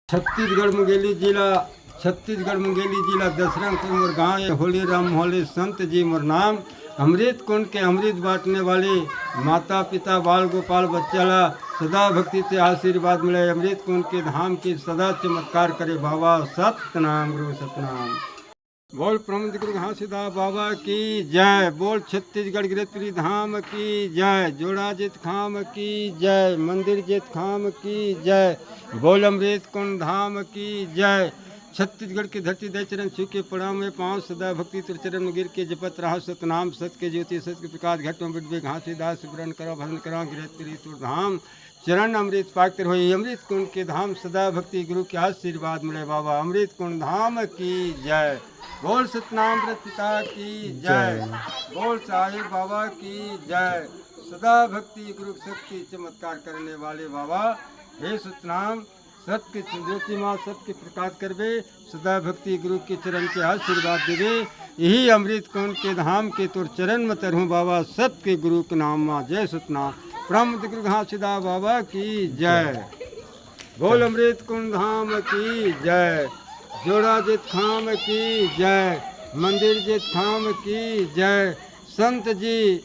छत्तीसगढ़ मुंगेली जिला दशरंगपुर मोर गाँव होली राम मोहल्ले संत जी मोर नाम। अमृत कुंड के अमृत बांटने वाले माता पिता बाल गोपाल बच्चाला सदा भक्ति से आशीर्वाद मिले। अमृत कुंड के धाम की सदा चमत्कार करे बाबा। सतनाम गुरु सतनाम। बोल प्रमुख गुरु घासीदास बाबा की जय। बोल छत्तीसगढ़ गिरतपुरी धाम की जय। जोड़ा जित खाम की जय। मंदिर जित खाम की जय। बोल अमृत कुंड धाम की जय। छत्तीसगढ़ की धरती दे चरण छू के प्रणाम में पाँव सदा भक्ति तुर चरण में गिर के जपत रहा सतनाम। सत के ज्योति सत के प्रकाश घटों बिटवे घासीदास सुबरण करो भजन करो गिरतपुरी तुर धाम। चरण अमृत पाकर हुई अमृत कुंड के धाम सदा भक्ति गुरु के आशीर्वाद मिले बाबा। अमृत कुंड धाम की जय। बोल सतनाम व्रत पिता की जय। बोल साहिब बाबा की जय। सदा भक्ति गुरु शक्ति चमत्कार करने वाले बाबा। हे सतनाम सत्य ज्योति माँ सत्य प्रकाश करवे सदा भक्ति गुरु के चरण के आशीर्वाद देवे। यही अमृत कुंड के धाम के तुर चरण में तरहूँ बाबा। सत्य गुरु के नाम माँ जय सतनाम। ब्रह्म गुरु घासीदास बाबा की जय। बोल अमृत कुंड धाम की जय। जोड़ा जित खाम की जय। मंदिर जित खाम की जय। संत जी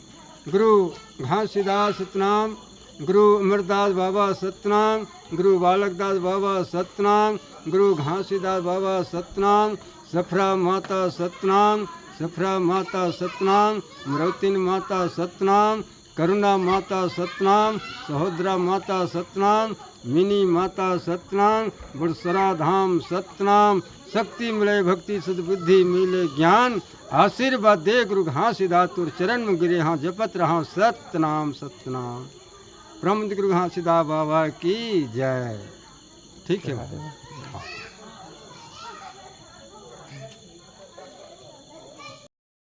गुरु घासीदास सतनाम। गुरु अमरदास बाबा सतनाम। गुरु बालकदास बाबा सतनाम। गुरु घासीदास बाबा सतनाम। सफरा माता सतनाम। सफरा माता सतनाम। मरौतिन माता सतनाम। करुणा माता सतनाम। सहोदरा माता सतनाम। मिनी माता सतनाम। बुड़सरा धाम सतनाम। शक्ति मिले भक्ति सद्बुद्धि मिले ज्ञान। आशीर्वाद दे गुरु घासीदास तुर चरण में गिरे हाँ जपत रहा सतनाम सतनाम। ब्रह्म गुरु घासीदास बाबा की जय। ठीक है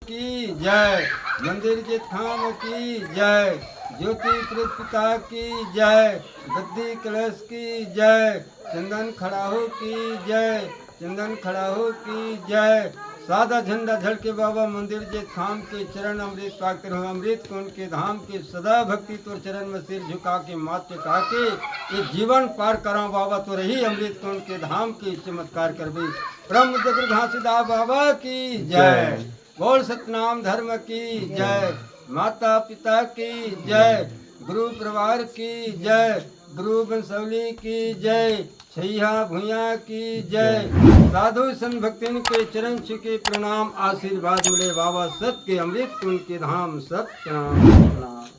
की जय। मंदिर के थाम की जय। ज्योति पिता की जय। गद्दी कलश की जय। चंदन खड़ाहो की जय। चंदन खड़ाहो की जय। सादा झंडा झड़के बाबा मंदिर जे थाम के चरण अमृत पाकर हो। अमृत कुंड के धाम के सदा भक्ति तोर चरण में सिर झुका के माथ टिका के ये जीवन पार करा बाबा। तो रही अमृत कुंड के धाम के चमत्कार करबे। ब्रह्म गुरु घासीदास बाबा की जय। बोल सतनाम धर्म की जय। माता पिता की जय। गुरु परिवार की जय। गुरु बंसौली की जय। छैया भूया की जय। साधु संत भक्तिन के चरण छुके प्रणाम आशीर्वाद मिले बाबा। सत के अमृत कुंड के धाम सतनाम।